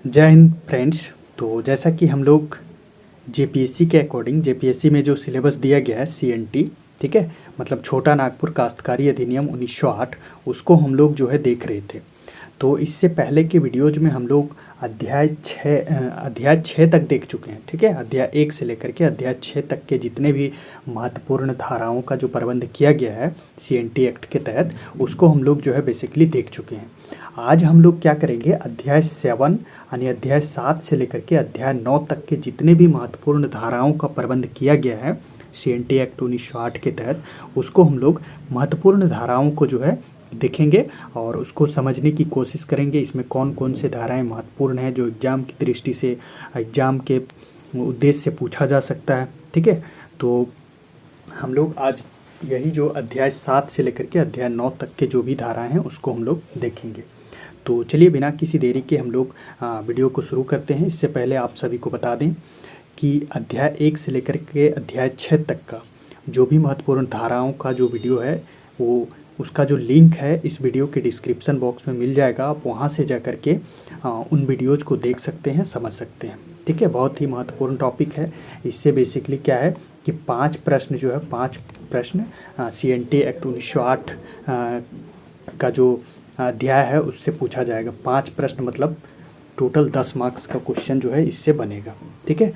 जय हिंद फ्रेंड्स। तो जैसा कि हम लोग जेपीएससी के अकॉर्डिंग जेपीएससी में जो सिलेबस दिया गया है सीएनटी, ठीक है, मतलब छोटा नागपुर काश्तकारी अधिनियम 1908, उसको हम लोग जो है देख रहे थे। तो इससे पहले के वीडियोज में हम लोग अध्याय 6 तक देख चुके हैं, ठीक है। अध्याय 1 से लेकर के अध्याय 6 तक के जितने भी महत्वपूर्ण धाराओं का जो प्रबंध किया गया है सीएनटी एक्ट के तहत, उसको हम लोग जो है बेसिकली देख चुके हैं। आज हम लोग क्या करेंगे, अध्याय 7 यानी अध्याय 7 से लेकर के अध्याय 9 तक के जितने भी महत्वपूर्ण धाराओं का प्रबंध किया गया है सीएनटी एक्ट 1908 के तहत, उसको हम लोग महत्वपूर्ण धाराओं को जो है देखेंगे और उसको समझने की कोशिश करेंगे। इसमें कौन कौन से धाराएं महत्वपूर्ण हैं जो एग्ज़ाम की दृष्टि से, एग्ज़ाम के उद्देश्य से पूछा जा सकता है, ठीक है। तो हम लोग आज यही जो अध्याय 7 से लेकर के अध्याय 9 तक के जो भी धाराएं हैं उसको हम लोग देखेंगे। तो चलिए बिना किसी देरी के हम लोग वीडियो को शुरू करते हैं। इससे पहले आप सभी को बता दें कि अध्याय 1 से लेकर के अध्याय 6 तक का जो भी महत्वपूर्ण धाराओं का जो वीडियो है वो उसका जो लिंक है इस वीडियो के डिस्क्रिप्शन बॉक्स में मिल जाएगा। आप वहाँ से जा कर के उन वीडियोज़ को देख सकते हैं, समझ सकते हैं, ठीक है। बहुत ही महत्वपूर्ण टॉपिक है। इससे बेसिकली क्या है कि 5 प्रश्न जो है 5 प्रश्न सीएनटी एक्ट 1908 का जो अध्याय है उससे पूछा जाएगा। 5 प्रश्न मतलब टोटल 10 मार्क्स का क्वेश्चन जो है इससे बनेगा, ठीक है।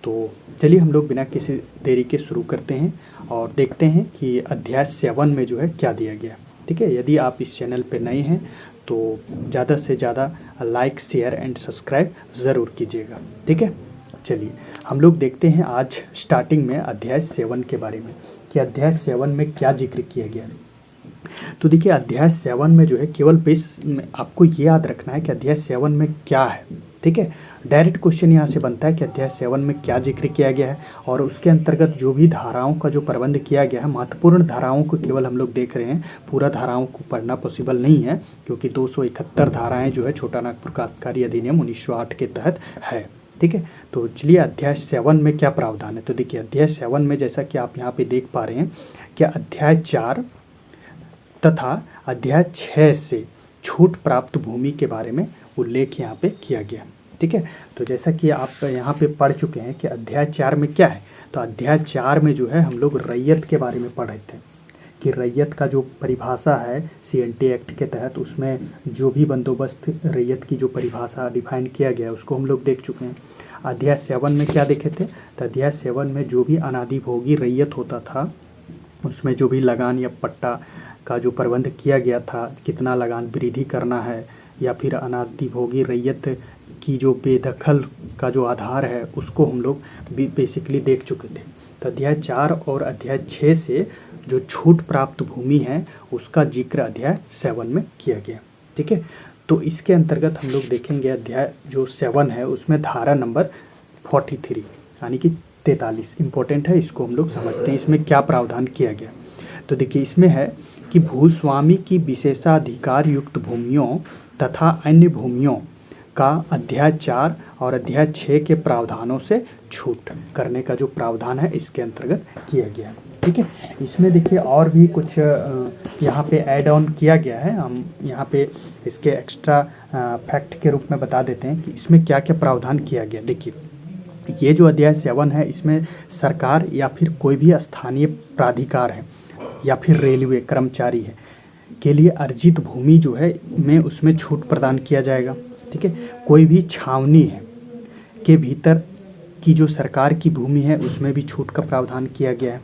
तो चलिए हम लोग बिना किसी देरी के शुरू करते हैं और देखते हैं कि अध्याय 7 में जो है क्या दिया गया, ठीक है। यदि आप इस चैनल पे नए हैं तो ज़्यादा से ज़्यादा लाइक, शेयर एंड सब्सक्राइब ज़रूर कीजिएगा, ठीक है। चलिए हम लोग देखते हैं आज स्टार्टिंग में अध्याय 7 के बारे में कि अध्याय 7 में क्या जिक्र किया गया। तो देखिए अध्याय 7 में जो है केवल बेस में आपको ये याद रखना है कि अध्याय 7 में क्या है, ठीक है। डायरेक्ट क्वेश्चन यहाँ से बनता है कि अध्याय 7 में क्या जिक्र किया गया है और उसके अंतर्गत जो भी धाराओं का जो प्रबंध किया गया है, महत्वपूर्ण धाराओं को केवल हम लोग देख रहे हैं। पूरा धाराओं को पढ़ना पॉसिबल नहीं है क्योंकि 271 धाराएँ जो है छोटा नागपुर काश्तकारी अधिनियम 1908 के तहत है, ठीक है। तो चलिए अध्याय 7 में क्या प्रावधान है। तो देखिए अध्याय 7 में जैसा कि आप यहाँ पे देख पा रहे हैं कि अध्याय 4 तथा अध्याय 6 से छूट प्राप्त भूमि के बारे में उल्लेख यहाँ पे किया गया, ठीक है। तो जैसा कि आप यहाँ पे पढ़ चुके हैं कि अध्याय 4 में क्या है, तो अध्याय 4 में जो है हम लोग रैयत के बारे में पढ़ रहे थे कि रैयत का जो परिभाषा है सीएनटी एक्ट के तहत, उसमें जो भी बंदोबस्त रैयत की जो परिभाषा डिफाइन किया गया उसको हम लोग देख चुके हैं। अध्याय 7 में क्या देखे थे, तो अध्याय 7 में जो भी अनाधिभोगी रैयत होता था उसमें जो भी लगान या पट्टा का जो प्रबंध किया गया था, कितना लगान वृद्धि करना है या फिर अनाधिभोगी रैयत की जो बेदखल का जो आधार है उसको हम लोग बेसिकली देख चुके थे। तो अध्याय 4 और अध्याय 6 से जो छूट प्राप्त भूमि है उसका जिक्र अध्याय 7 में किया गया, ठीक है। तो इसके अंतर्गत हम लोग देखेंगे अध्याय जो 7 है उसमें धारा नंबर 43 यानी कि 43 इम्पोर्टेंट है, इसको हम लोग समझते हैं इसमें क्या प्रावधान किया गया। तो देखिए इसमें है कि भूस्वामी की विशेषाधिकार युक्त भूमियों तथा अन्य भूमियों का अध्याय 4 और अध्याय 6 के प्रावधानों से छूट करने का जो प्रावधान है इसके अंतर्गत किया गया, ठीक है। इसमें देखिए और भी कुछ यहाँ पे ऐड ऑन किया गया है। हम यहाँ पे इसके एक्स्ट्रा फैक्ट के रूप में बता देते हैं कि इसमें क्या क्या प्रावधान किया गया। देखिए ये जो अध्याय 7 है इसमें सरकार या फिर कोई भी स्थानीय प्राधिकार है या फिर रेलवे कर्मचारी है के लिए अर्जित भूमि जो है में उसमें छूट प्रदान किया जाएगा, ठीक है। कोई भी छावनी है के भीतर की जो सरकार की भूमि है उसमें भी छूट का प्रावधान किया गया है।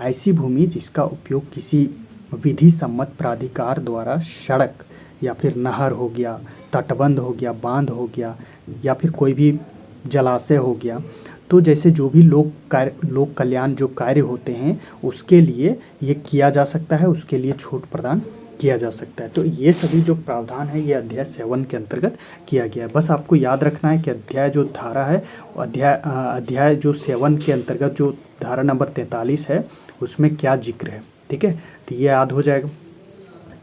ऐसी भूमि जिसका उपयोग किसी विधि सम्मत प्राधिकार द्वारा सड़क या फिर नहर हो गया, तटबंध हो गया, बांध हो गया या फिर कोई भी जलाशय हो गया, तो जैसे जो भी लोक कल्याण जो कार्य होते हैं उसके लिए ये किया जा सकता है, उसके लिए छूट प्रदान किया जा सकता है। तो ये सभी जो प्रावधान है ये अध्याय 7 के अंतर्गत किया गया है। बस आपको याद रखना है कि अध्याय जो धारा है अध्याय जो 7 के अंतर्गत जो धारा नंबर 43 है उसमें क्या जिक्र है, ठीक है। तो ये याद हो जाएगा।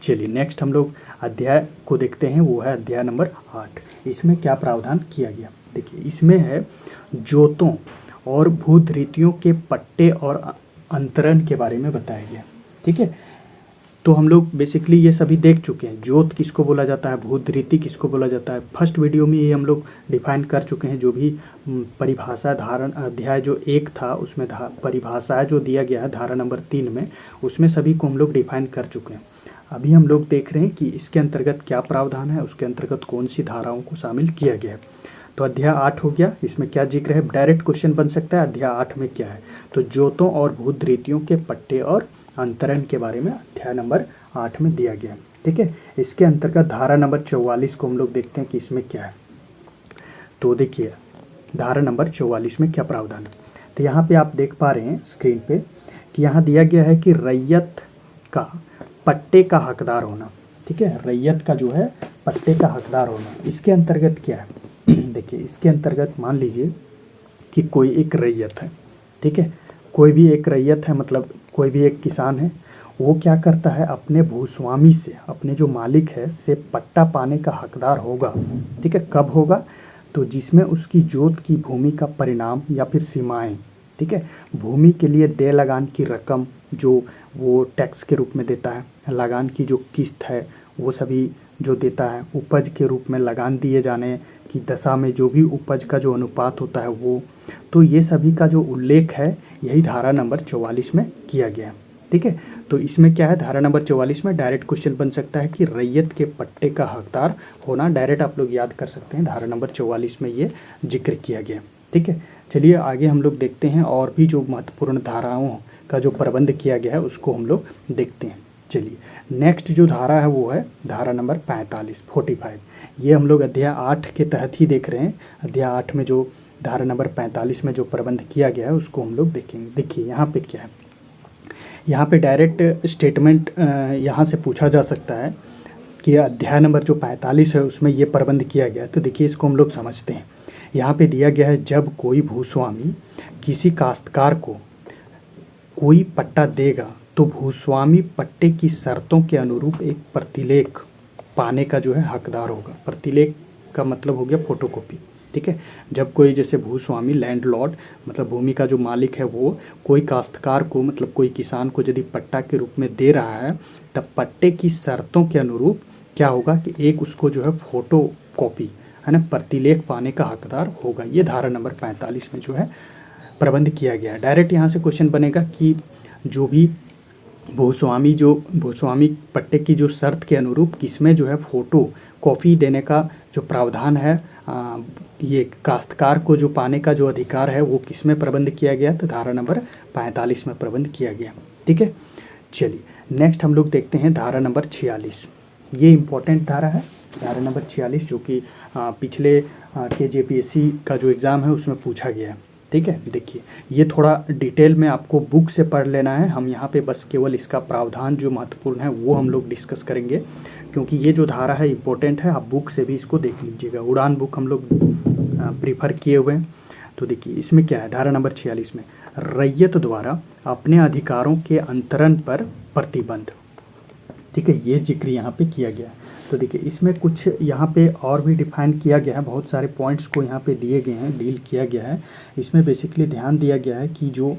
चलिए नेक्स्ट हम लोग अध्याय को देखते हैं, वो है अध्याय नंबर 8। इसमें क्या प्रावधान किया गया, देखिए इसमें है जोतों और भूधृतियों के पट्टे और अंतरण के बारे में बताया गया, ठीक है। तो हम लोग बेसिकली ये सभी देख चुके हैं। ज्योत किसको बोला जाता है, भूधृति किसको बोला जाता है, फर्स्ट वीडियो में ये हम लोग डिफाइन कर चुके हैं। जो भी परिभाषा धारण अध्याय जो 1 था उसमें परिभाषा जो दिया गया है धारा नंबर 3 में, उसमें सभी को हम लोग डिफाइन कर चुके हैं। अभी हम लोग देख रहे हैं कि इसके अंतर्गत क्या प्रावधान है, उसके अंतर्गत कौन सी धाराओं को शामिल किया गया है। तो अध्याय 8 हो गया, इसमें क्या जिक्र है, डायरेक्ट क्वेश्चन बन सकता है अध्याय 8 में क्या है। तो ज्योतों और भूधृतियों के पट्टे और अंतरण के बारे में अध्याय नंबर 8 में दिया गया है। ठीक है, इसके अंतर्गत धारा नंबर 44 को हम लोग देखते हैं कि इसमें क्या है। तो देखिए धारा नंबर 44 में क्या प्रावधान है। तो यहाँ पे आप देख पा रहे हैं स्क्रीन पे कि यहाँ दिया गया है कि रैयत का पट्टे का हकदार होना। ठीक है, रैयत का जो है पट्टे का हकदार होना, इसके अंतर्गत क्या है देखिए, इसके अंतर्गत मान लीजिए कि कोई एक रैयत है। ठीक है, कोई भी एक रैयत है, मतलब कोई भी एक किसान है, वो क्या करता है, अपने भूस्वामी से, अपने जो मालिक है से पट्टा पाने का हकदार होगा। ठीक है, कब होगा, तो जिसमें उसकी जोत की भूमि का परिणाम या फिर सीमाएं, ठीक है, भूमि के लिए देय लगान की रकम जो वो टैक्स के रूप में देता है, लगान की जो किस्त है वो सभी जो देता है, उपज के रूप में लगान दिए जाने की दशा में जो भी उपज का जो अनुपात होता है वो, तो ये सभी का जो उल्लेख है यही धारा नंबर 44 में किया गया है। ठीक है, तो इसमें क्या है, धारा नंबर 44 में डायरेक्ट क्वेश्चन बन सकता है कि रैयत के पट्टे का हकदार होना, डायरेक्ट आप लोग याद कर सकते हैं, धारा नंबर 44 में ये जिक्र किया गया। ठीक है, चलिए आगे हम लोग देखते हैं और भी जो महत्वपूर्ण धाराओं का जो प्रबंध किया गया है उसको हम लोग देखते हैं। चलिए नेक्स्ट जो धारा है वो है धारा नंबर 45। ये हम लोग अध्याय 8 के तहत ही देख रहे हैं। अध्याय 8 में जो धारा नंबर 45 में जो प्रबंध किया गया है उसको हम लोग देखेंगे। देखिए यहाँ पे क्या है, यहाँ पे डायरेक्ट स्टेटमेंट यहाँ से पूछा जा सकता है कि अध्याय नंबर जो 45 है उसमें ये प्रबंध किया गया है। तो देखिए इसको हम लोग समझते हैं। यहाँ पे दिया गया है, जब कोई भूस्वामी किसी काश्तकार को कोई पट्टा देगा तो भूस्वामी पट्टे की शर्तों के अनुरूप एक प्रतिलेख पाने का जो है हकदार होगा। प्रतिलेख का मतलब हो गया फोटोकॉपी। ठीक है, जब कोई जैसे भूस्वामी लैंडलॉर्ड मतलब भूमि का जो मालिक है वो कोई काश्तकार को मतलब कोई किसान को यदि पट्टा के रूप में दे रहा है, तब पट्टे की शर्तों के अनुरूप क्या होगा कि एक उसको जो है फोटो कॉपी है ना, प्रतिलेख पाने का हकदार होगा। ये धारा नंबर 45 में जो है प्रबंध किया गया है। डायरेक्ट यहाँ से क्वेश्चन बनेगा कि जो भी भूस्वामी पट्टे की जो शर्त के अनुरूप किसमें जो है फोटो कॉपी देने का जो प्रावधान है, ये काश्तकार को जो पाने का जो अधिकार है वो किसमें प्रबंध किया गया, तो धारा नंबर 45 में प्रबंध किया गया। ठीक है, चलिए नेक्स्ट हम लोग देखते हैं धारा नंबर 46। ये इम्पोर्टेंट धारा है, धारा नंबर 46 जो कि पिछले KJPSC का जो एग्ज़ाम है उसमें पूछा गया है। ठीक है, देखिए ये थोड़ा डिटेल में आपको बुक से पढ़ लेना है। हम यहाँ पे बस केवल इसका प्रावधान जो महत्वपूर्ण है वो हम लोग डिस्कस करेंगे, क्योंकि ये जो धारा है इम्पोर्टेंट है। आप बुक से भी इसको देख लीजिएगा, उड़ान बुक हम लोग प्रीफर किए हुए हैं। तो देखिए इसमें क्या है, धारा नंबर 46 में रैयत द्वारा अपने अधिकारों के अंतरण पर प्रतिबंध। ठीक है, ये जिक्र यहाँ पे किया गया है। तो देखिए इसमें कुछ यहाँ पे और भी डिफाइन किया गया है, बहुत सारे पॉइंट्स को यहाँ पे दिए गए हैं, डील किया गया है। इसमें बेसिकली ध्यान दिया गया है कि जो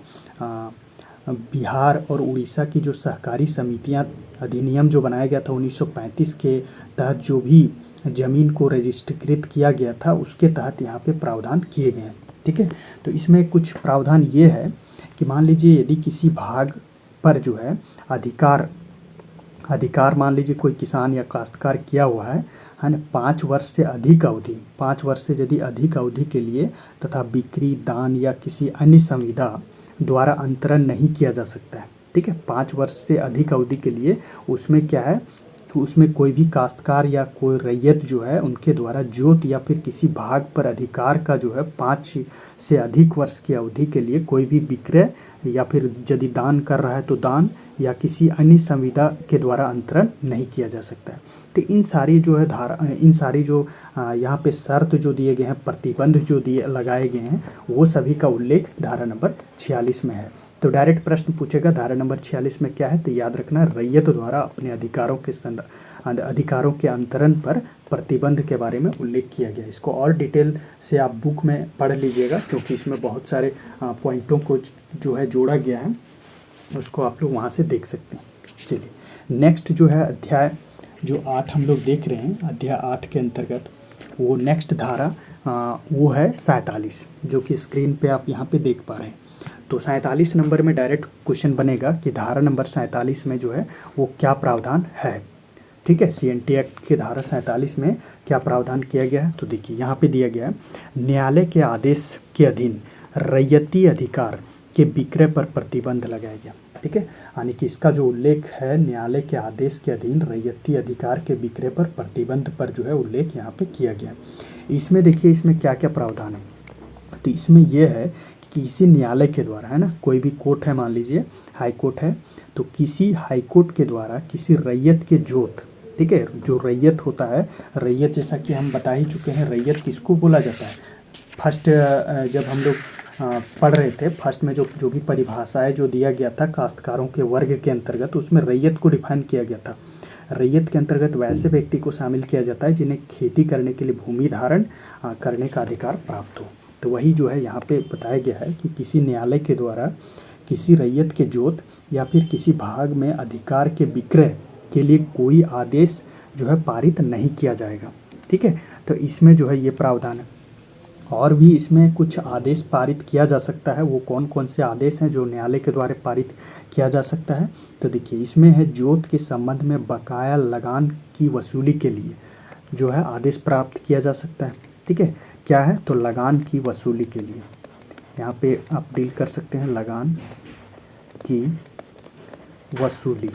बिहार और उड़ीसा की जो सहकारी समितियाँ अधिनियम जो बनाया गया था 1935 के तहत जो भी ज़मीन को रजिस्ट्रीकृत किया गया था उसके तहत यहाँ पे प्रावधान किए गए हैं। ठीक है, तो इसमें कुछ प्रावधान ये है कि मान लीजिए यदि किसी भाग पर जो है अधिकार मान लीजिए कोई किसान या काश्तकार किया हुआ है ना, 5 वर्ष से अधिक अवधि, 5 वर्ष से यदि अधिक अवधि के लिए तथा बिक्री, दान या किसी अन्य संविदा द्वारा अंतरण नहीं किया जा सकता है। ठीक है, 5 वर्ष से अधिक अवधि के लिए उसमें क्या है कि उसमें कोई भी काश्तकार या कोई रैयत जो है उनके द्वारा जोत या फिर किसी भाग पर अधिकार का जो है 5 से अधिक वर्ष की अवधि के लिए कोई भी विक्रय या फिर यदि दान कर रहा है तो दान या किसी अन्य संविदा के द्वारा अंतरण नहीं किया जा सकता है। तो इन सारी जो है इन सारी जो यहाँ पे शर्त जो दिए गए हैं, प्रतिबंध जो लगाए गए हैं, वो सभी का उल्लेख धारा नंबर 46 में है। तो डायरेक्ट प्रश्न पूछेगा धारा नंबर 46 में क्या है, तो याद रखना रैयत द्वारा अपने अधिकारों के अंतरण पर प्रतिबंध के बारे में उल्लेख किया गया। इसको और डिटेल से आप बुक में पढ़ लीजिएगा, क्योंकि इसमें बहुत सारे पॉइंटों को जो है जोड़ा गया है, उसको आप लोग वहाँ से देख सकते हैं। चलिए नेक्स्ट जो है अध्याय जो 8 हम लोग देख रहे हैं, अध्याय 8 के अंतर्गत वो नेक्स्ट धारा वो है 47, जो कि स्क्रीन पे आप यहाँ पे देख पा रहे हैं। तो 47 नंबर में डायरेक्ट क्वेश्चन बनेगा कि धारा नंबर 47 में जो है वो क्या प्रावधान है। ठीक है, CNT एक्ट के धारा 47 में क्या प्रावधान किया गया है, तो देखिए यहाँ पे दिया गया है, न्यायालय के आदेश के अधीन रैयती अधिकार के विक्रय पर प्रतिबंध लगाया गया। ठीक है, यानी कि इसका जो उल्लेख है, न्यायालय के आदेश के अधीन रैयती अधिकार के विक्रय पर प्रतिबंध पर जो है उल्लेख यहाँ पे किया गया। इसमें देखिए इसमें क्या क्या प्रावधान है, तो इसमें यह है कि किसी न्यायालय के द्वारा, है ना, कोई भी कोर्ट है, मान लीजिए हाई कोर्ट है, तो किसी हाई कोर्ट के द्वारा किसी रैयत के जोत, ठीक है, जो रैयत होता है, रैयत जैसा कि हम बता ही चुके हैं, रैयत किसको बोला जाता है। फर्स्ट जब हम लोग पढ़ रहे थे, फर्स्ट में जो भी परिभाषाएं जो दिया गया था काश्तकारों के वर्ग के अंतर्गत, उसमें रैयत को डिफाइन किया गया था। रैयत के अंतर्गत वैसे व्यक्ति को शामिल किया जाता है जिन्हें खेती करने के लिए भूमि धारण करने का अधिकार प्राप्त हो। तो वही जो है यहाँ पे बताया गया है कि किसी न्यायालय के द्वारा किसी रैयत के जोत या फिर किसी भाग में अधिकार के विक्रय के लिए कोई आदेश जो है पारित नहीं किया जाएगा। ठीक है, तो इसमें जो है ये प्रावधान है। और भी इसमें कुछ आदेश पारित किया जा सकता है। वो कौन कौन से आदेश हैं जो न्यायालय के द्वारा पारित किया जा सकता है, तो देखिए इसमें है जोत के संबंध में बकाया लगान की वसूली के लिए जो है आदेश प्राप्त किया जा सकता है। ठीक है, क्या है, तो लगान की वसूली के लिए यहाँ पे आप डील कर सकते हैं, लगान की वसूली,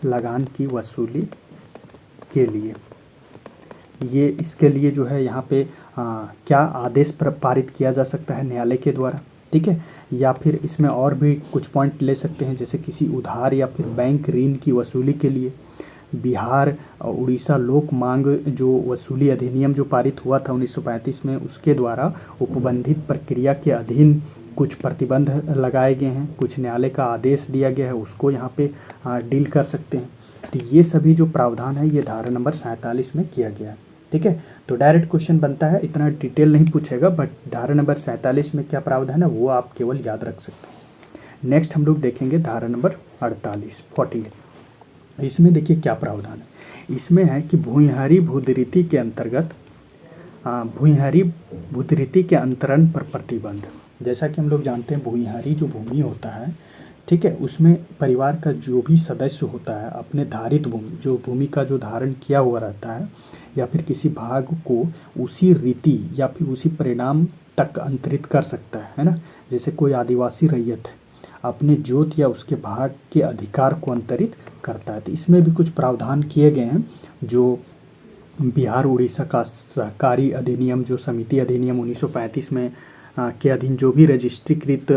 लगान की वसूली के लिए ये इसके लिए जो है यहाँ पे क्या आदेश पारित किया जा सकता है न्यायालय के द्वारा। ठीक है, या फिर इसमें और भी कुछ पॉइंट ले सकते हैं, जैसे किसी उधार या फिर बैंक ऋण की वसूली के लिए। बिहार और उड़ीसा लोक मांग जो वसूली अधिनियम जो पारित हुआ था 1935 में, उसके द्वारा उपबंधित प्रक्रिया के अधीन कुछ प्रतिबंध लगाए गए हैं, कुछ न्यायालय का आदेश दिया गया है, उसको यहाँ पे डील कर सकते हैं। तो ये सभी जो प्रावधान है ये धारा नंबर 47 में किया गया है। ठीक है, तो डायरेक्ट क्वेश्चन बनता है, इतना डिटेल नहीं पूछेगा, बट धारा नंबर 47 में क्या प्रावधान है वो आप केवल याद रख सकते हैं। नेक्स्ट हम लोग देखेंगे धारा नंबर 48। इसमें देखिए क्या प्रावधान है। इसमें है कि भूइंहारी भूधृति के अंतर्गत भूइंहारी भूधृति के अंतरण पर प्रतिबंध। जैसा कि हम लोग जानते हैं भूइंहारी जो भूमि होता है, ठीक है, उसमें परिवार का जो भी सदस्य होता है अपने धारित भूमि, जो भूमि का जो धारण किया हुआ रहता है, या फिर किसी भाग को उसी रीति या फिर उसी परिणाम तक अंतरित कर सकता है ना। जैसे कोई आदिवासी रैयत है, अपने जोत या उसके भाग के अधिकार को अंतरित करता है। तो इसमें भी कुछ प्रावधान किए गए हैं जो बिहार उड़ीसा का सहकारी अधिनियम, जो समिति अधिनियम 1935 में के अधीन जो भी रजिस्ट्रीकृत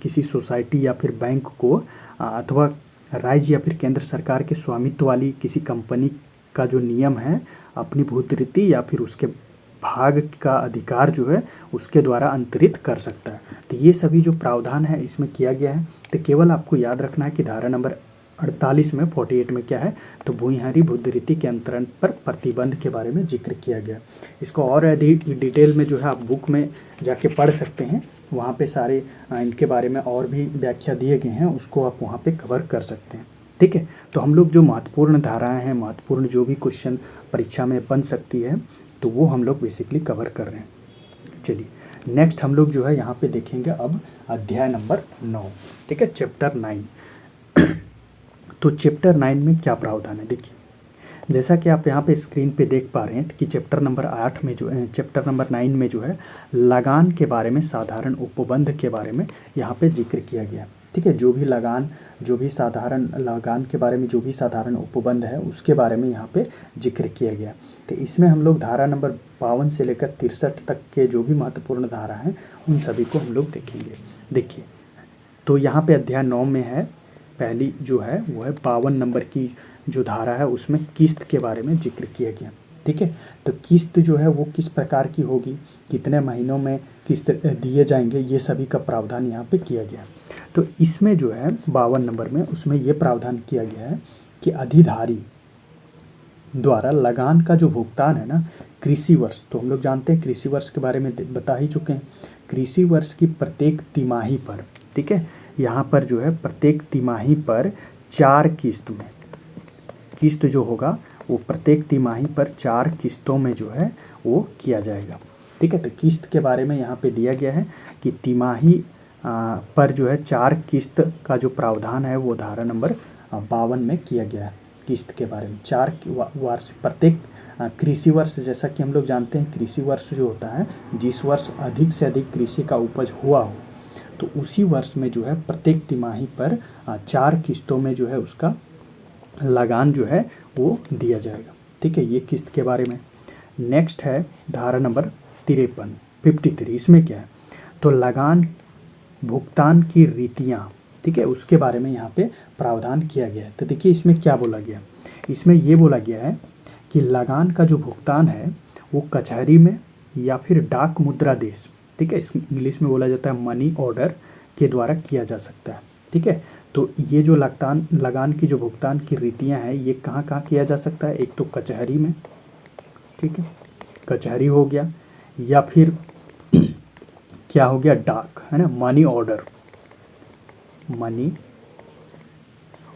किसी सोसाइटी या फिर बैंक को अथवा राज्य या फिर केंद्र सरकार के स्वामित्व वाली किसी कंपनी का जो नियम है, अपनी भूधृति या फिर उसके भाग का अधिकार जो है उसके द्वारा अंतरित कर सकता है। तो ये सभी जो प्रावधान है इसमें किया गया है। तो केवल आपको याद रखना है कि धारा नंबर 48 में 48 में क्या है, तो भूइंहारी भूधृति के अंतरण पर प्रतिबंध के बारे में जिक्र किया गया। इसको और अधिक डिटेल में जो है आप बुक में जाके पढ़ सकते हैं, वहाँ पे सारे इनके बारे में और भी व्याख्या दिए गए हैं, उसको आप वहाँ पे कवर कर सकते हैं। ठीक है, तो हम लोग जो महत्वपूर्ण धाराएं हैं, महत्वपूर्ण जो भी क्वेश्चन परीक्षा में बन सकती है, तो वो हम लोग बेसिकली कवर कर रहे हैं। चलिए नेक्स्ट हम लोग जो है यहाँ पे देखेंगे अब अध्याय नंबर 9। ठीक है, चैप्टर 9। तो चैप्टर 9 में क्या प्रावधान है, देखिए जैसा कि आप यहाँ पे स्क्रीन पे देख पा रहे हैं कि चैप्टर नंबर 8 में जो है, चैप्टर नंबर 9 में जो है लगान के बारे में, साधारण उपबंध के बारे में यहाँ पे जिक्र किया गया। ठीक है, जो भी लगान, जो भी साधारण लगान के बारे में जो भी साधारण उपबंध है उसके बारे में यहाँ पे जिक्र किया गया। तो इसमें हम लोग धारा नंबर 52 से लेकर 63 तक के जो भी महत्वपूर्ण धारा हैं उन सभी को हम लोग देखेंगे। देखिए तो यहाँ पे अध्याय 9 में है, पहली जो है वो है 52 नंबर की जो धारा है, उसमें किस्त के बारे में जिक्र किया गया। ठीक है, तो किस्त जो है वो किस प्रकार की होगी, कितने महीनों में किस्त दिए जाएंगे, ये सभी का प्रावधान यहाँ पे किया गया। तो इसमें जो है 52 नंबर में उसमें ये प्रावधान किया गया है कि अधिधारी द्वारा लगान का जो भुगतान है ना, कृषि वर्ष, तो हम लोग जानते हैं कृषि वर्ष के बारे में बता ही चुके हैं, कृषि वर्ष की प्रत्येक तिमाही पर, ठीक है, यहाँ पर जो है प्रत्येक तिमाही पर 4 किस्त में, किस्त जो होगा वो प्रत्येक तिमाही पर 4 किस्तों में जो है वो किया जाएगा। ठीक है, तो किस्त के बारे में यहाँ पे दिया गया है कि तिमाही पर जो है 4 किस्त का जो प्रावधान है वो धारा नंबर 52 में किया गया है। किस्त के बारे में 4 वार्षिक प्रत्येक कृषि वर्ष, जैसा कि हम लोग जानते हैं कृषि वर्ष जो होता है जिस वर्ष अधिक से अधिक कृषि का उपज हुआ हो, तो उसी वर्ष में जो है प्रत्येक तिमाही पर 4 किस्तों में जो है उसका लगान जो है वो दिया जाएगा। ठीक है, ये किस्त के बारे में। नेक्स्ट है धारा नंबर 53 इसमें क्या है, तो लगान भुगतान की रीतियाँ, ठीक है, उसके बारे में यहाँ पे प्रावधान किया गया है। तो देखिए इसमें क्या बोला गया, इसमें ये बोला गया है कि लगान का जो भुगतान है वो कचहरी में या फिर डाक मुद्रा देश, ठीक है, इसमें इंग्लिश में बोला जाता है मनी ऑर्डर, के द्वारा किया जा सकता है। ठीक है, तो ये जो लगान की जो भुगतान की रीतियाँ हैं ये कहाँ कहाँ किया जा सकता है, एक तो कचहरी में, ठीक है, कचहरी हो गया, या फिर क्या हो गया डाक, है ना, मनी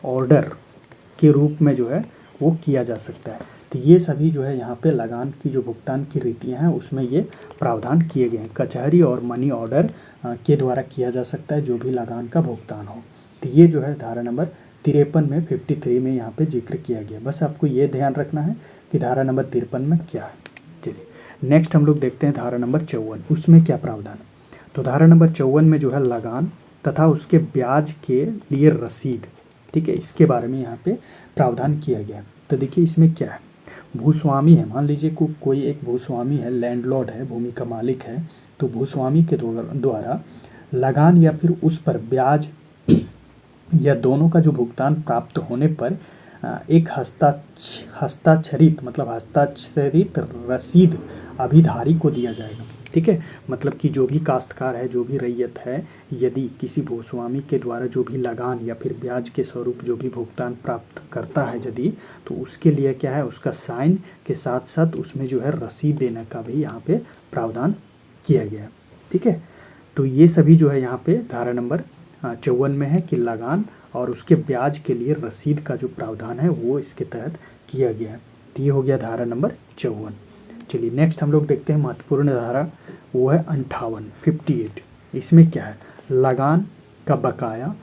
ऑर्डर के रूप में जो है वो किया जा सकता है। तो ये सभी जो है यहाँ पे लगान की जो भुगतान की रीतियाँ हैं उसमें ये प्रावधान किए गए हैं, कचहरी और मनी ऑर्डर के द्वारा किया जा सकता है जो भी लगान का भुगतान हो। तो ये जो है धारा नंबर 53 में 53 में यहाँ पे जिक्र किया गया। बस आपको ये ध्यान रखना है कि धारा नंबर 53 में क्या है। चलिए नेक्स्ट हम लोग देखते हैं धारा नंबर 54, उसमें क्या प्रावधान है। तो धारा नंबर 54 में जो है लगान तथा उसके ब्याज के लिए रसीद, ठीक है, इसके बारे में यहाँ पे प्रावधान किया गया। तो देखिए इसमें क्या है, भूस्वामी है, मान लीजिए कोई एक भूस्वामी है, लैंडलॉर्ड है, भूमि का मालिक है, तो भूस्वामी के द्वारा लगान या फिर उस पर ब्याज या दोनों का जो भुगतान प्राप्त होने पर एक हस्ताक्षरित रसीद अभिधारी को दिया जाएगा। ठीक है, मतलब कि जो भी काश्तकार है, जो भी रैयत है, यदि किसी भूस्वामी के द्वारा जो भी लगान या फिर ब्याज के स्वरूप जो भी भुगतान प्राप्त करता है यदि, तो उसके लिए क्या है, उसका साइन के साथ साथ उसमें जो है रसीद देने का भी यहाँ पे प्रावधान किया गया है। ठीक है, तो ये सभी जो है यहाँ पे धारा नंबर 54 में है कि लगान और उसके ब्याज के लिए रसीद का जो प्रावधान है वो इसके तहत किया गया है। तो ये हो गया धारा नंबर 54। चलिए नेक्स्ट हम लोग देखते हैं महत्वपूर्ण धारा, वो है 58। इसमें क्या है, लगान का बकाया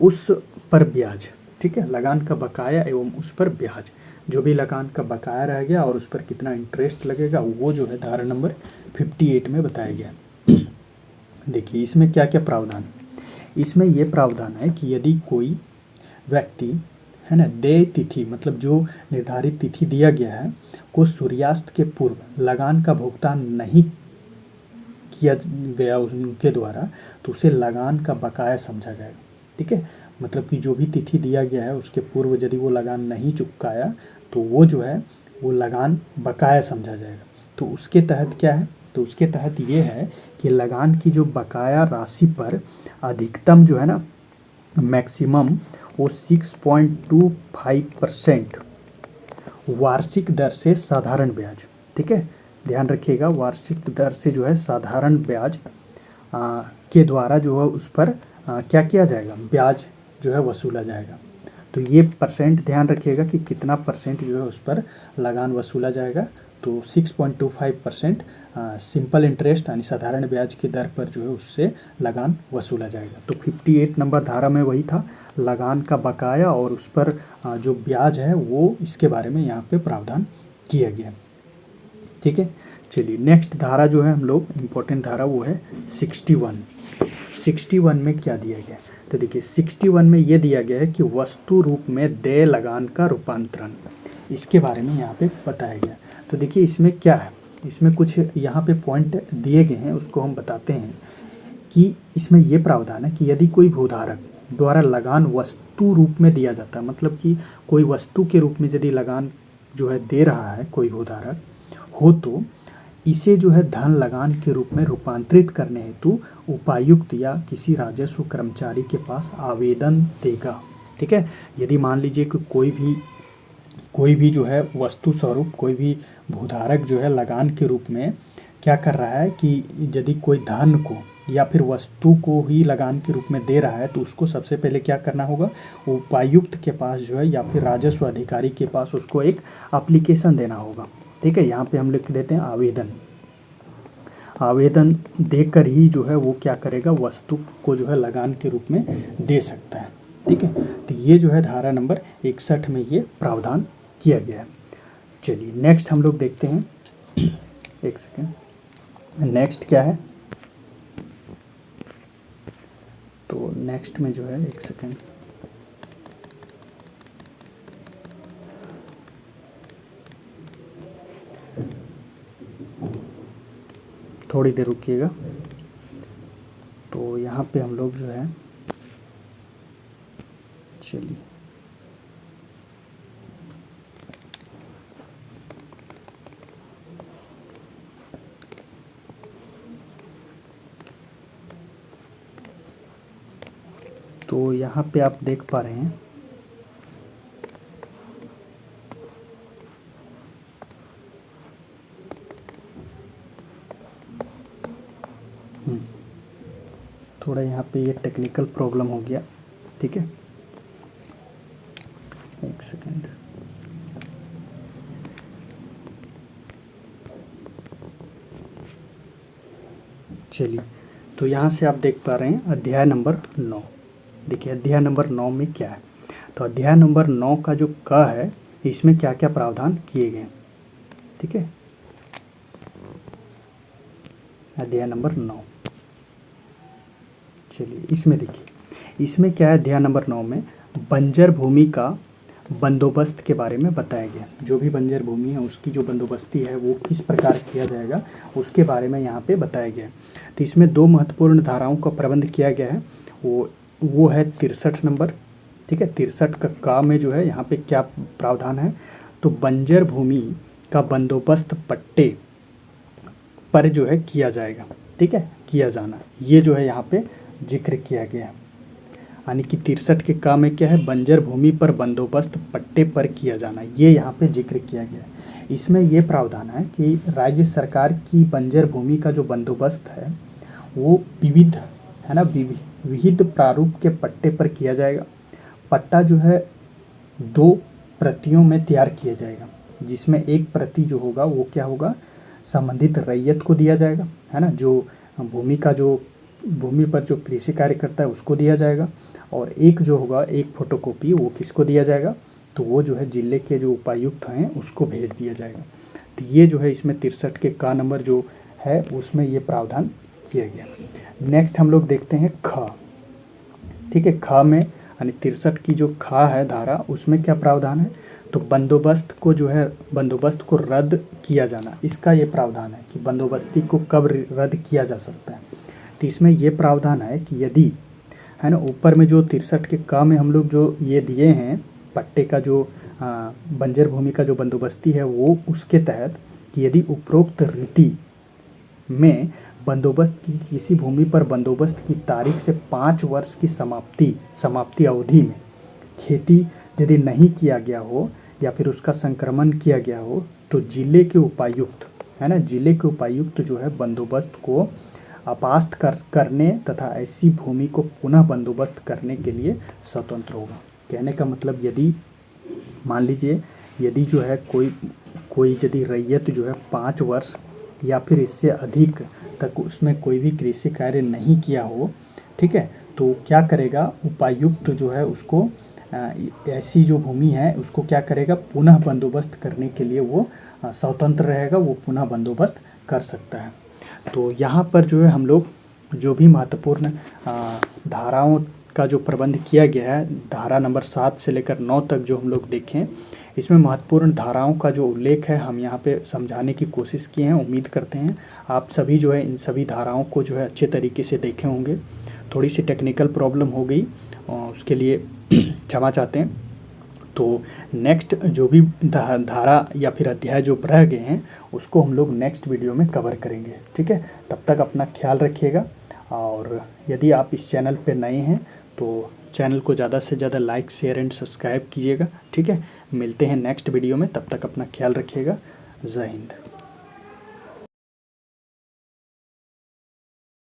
उस पर ब्याज, ठीक है, लगान का बकाया एवं उस पर ब्याज, जो भी लगान का बकाया रह गया और उस पर कितना इंटरेस्ट लगेगा वो जो है धारा नंबर 58 में बताया गया। देखिए इसमें क्या क्या प्रावधान, इसमें ये प्रावधान है कि यदि कोई व्यक्ति, है ना, देय तिथि मतलब जो निर्धारित तिथि दिया गया है को सूर्यास्त के पूर्व लगान का भुगतान नहीं किया गया उनके द्वारा, तो उसे लगान का बकाया समझा जाएगा। ठीक है, मतलब कि जो भी तिथि दिया गया है उसके पूर्व यदि वो लगान नहीं चुकाया तो वो जो है वो लगान बकाया समझा जाएगा। तो उसके तहत क्या है, तो उसके तहत ये है कि लगान की जो बकाया राशि पर अधिकतम जो है ना, मैक्सिमम वो 6.25% वार्षिक दर से साधारण ब्याज, ठीक है, ध्यान रखिएगा, वार्षिक दर से जो है साधारण ब्याज के द्वारा जो है उस पर क्या किया जाएगा, ब्याज जो है वसूला जाएगा। तो ये परसेंट ध्यान रखिएगा कि कितना परसेंट जो है उस पर लगान वसूला जाएगा। तो 6.25% सिंपल इंटरेस्ट यानी साधारण ब्याज की दर पर जो है उससे लगान वसूला जाएगा। तो 58 नंबर धारा में वही था, लगान का बकाया और उस पर जो ब्याज है वो, इसके बारे में यहाँ पे प्रावधान किया गया। ठीक है, चलिए नेक्स्ट धारा जो है हम लोग इम्पोर्टेंट धारा वो है 61 में क्या दिया गया। तो देखिए 61 में ये दिया गया है कि वस्तु रूप में देय लगान का रूपांतरण, इसके बारे में यहाँ पे बताया गया। तो देखिए इसमें क्या है, इसमें कुछ यहाँ पे पॉइंट दिए गए हैं, उसको हम बताते हैं कि इसमें ये प्रावधान है कि यदि कोई भूधारक द्वारा लगान वस्तु रूप में दिया जाता है, मतलब कि कोई वस्तु के रूप में यदि लगान जो है दे रहा है कोई भूधारक हो, तो इसे जो है धन लगान के रूप में रूपांतरित करने हेतु उपायुक्त या किसी राजस्व कर्मचारी के पास आवेदन देगा। ठीक है, यदि मान लीजिए कि कोई भी जो है वस्तु स्वरूप कोई भी भूधारक जो है लगान के रूप में क्या कर रहा है कि यदि कोई धन को, या फिर वस्तु को ही लगान के रूप में दे रहा है तो उसको सबसे पहले क्या करना होगा, उपायुक्त के पास जो है या फिर राजस्व अधिकारी के पास उसको एक एप्लीकेशन देना होगा। ठीक है, यहाँ पे हम लिख देते हैं आवेदन। आवेदन देकर ही जो है वो क्या करेगा, वस्तु को जो है लगान के रूप में दे सकता है। ठीक है, तो ये जो है धारा नंबर 61 में ये प्रावधान किया गया है। चलिए नेक्स्ट हम लोग देखते हैं। एक सेकेंड, नेक्स्ट क्या है, तो नेक्स्ट में जो है, एक सेकेंड, थोड़ी देर रुकिएगा। तो यहाँ पे हम लोग जो है, चलिए तो यहाँ पे आप देख पा रहे हैं थोड़ा यहाँ पे ये टेक्निकल प्रॉब्लम हो गया। ठीक है, एक सेकेंड, चलिए तो यहाँ से आप देख पा रहे हैं अध्याय नंबर 9। देखिए अध्याय नंबर 9 में क्या है, तो अध्याय नंबर 9 का जो क है इसमें क्या क्या प्रावधान किए गए। ठीक है, अध्याय नंबर 9, चलिए इसमें देखिए, इसमें क्या है, अध्याय नंबर 9 में बंजर भूमि का बंदोबस्त के बारे में बताया गया। जो भी बंजर भूमि है उसकी जो बंदोबस्ती है वो किस प्रकार किया जाएगा उसके बारे में यहाँ पे बताया गया है। तो इसमें 2 महत्वपूर्ण धाराओं का प्रबंध किया गया है, वो है 63 नंबर। ठीक है, 63 का का में जो है यहाँ पे क्या प्रावधान है, तो बंजर भूमि का बंदोबस्त पट्टे पर जो है किया जाएगा। ठीक है, किया जाना, ये जो है यहाँ पे जिक्र किया गया है। यानी कि 63 के का में क्या है, बंजर भूमि पर बंदोबस्त पट्टे पर किया जाना, ये यहाँ पे जिक्र किया गया है। इसमें ये प्रावधान है कि राज्य सरकार की बंजर भूमि का जो बंदोबस्त है वो विविध है ना, विविध प्रारूप के पट्टे पर किया जाएगा। पट्टा जो है 2 प्रतियों में तैयार किया जाएगा, जिसमें एक प्रति जो होगा वो क्या होगा, संबंधित रैयत को दिया जाएगा, है ना, जो भूमि पर जो कृषि कार्य करता है उसको दिया जाएगा, और एक जो होगा, एक फोटोकॉपी वो किसको दिया जाएगा, तो वो जो है जिले के जो उपायुक्त हैं उसको भेज दिया जाएगा। तो ये जो है इसमें 63 के का नंबर जो है उसमें ये प्रावधान किया गया। नेक्स्ट हम लोग देखते हैं ख। ठीक है, ख में यानी 63 की जो ख है धारा, उसमें क्या प्रावधान है, तो बंदोबस्त को जो है, बंदोबस्त को रद्द किया जाना, इसका ये प्रावधान है कि बंदोबस्ती को कब रद्द किया जा सकता है। तो इसमें ये प्रावधान है कि यदि, है ना, ऊपर में जो 63 के का में हम लोग जो ये दिए हैं पट्टे का जो बंजर भूमि का जो बंदोबस्ती है वो उसके तहत कि यदि उपरोक्त रीति में बंदोबस्त की किसी भूमि पर बंदोबस्त की तारीख से 5 वर्ष की समाप्ति अवधि में खेती यदि नहीं किया गया हो या फिर उसका संक्रमण किया गया हो, तो जिले के उपायुक्त, है ना, जिले के उपायुक्त जो है बंदोबस्त को अपास्त करने तथा ऐसी भूमि को पुनः बंदोबस्त करने के लिए स्वतंत्र होगा। कहने का मतलब, यदि मान लीजिए यदि जो है कोई यदि रैयत जो है 5 वर्ष या फिर इससे अधिक तक उसमें कोई भी कृषि कार्य नहीं किया हो, ठीक है, तो क्या करेगा, उपायुक्त जो है उसको ऐसी जो भूमि है उसको क्या करेगा, पुनः बंदोबस्त करने के लिए वो स्वतंत्र रहेगा, वो पुनः बंदोबस्त कर सकता है। तो यहाँ पर जो है हम लोग जो भी महत्वपूर्ण धाराओं का जो प्रबंध किया गया है, धारा नंबर 7 से लेकर 9 तक जो हम लोग देखें, इसमें महत्वपूर्ण धाराओं का जो उल्लेख है हम यहाँ पे समझाने की कोशिश किए हैं। उम्मीद करते हैं आप सभी जो है इन सभी धाराओं को जो है अच्छे तरीके से देखे होंगे। थोड़ी सी टेक्निकल प्रॉब्लम हो गई, उसके लिए क्षमा चाहते हैं। तो नेक्स्ट जो भी धारा या फिर अध्याय जो रह गए हैं उसको हम लोग नेक्स्ट वीडियो में कवर करेंगे। ठीक है, तब तक अपना ख्याल रखिएगा, और यदि आप इस चैनल पे नए हैं तो चैनल को ज़्यादा से ज़्यादा लाइक, शेयर एंड सब्सक्राइब कीजिएगा। ठीक है, मिलते हैं नेक्स्ट वीडियो में, तब तक अपना ख्याल रखिएगा। जय हिंद।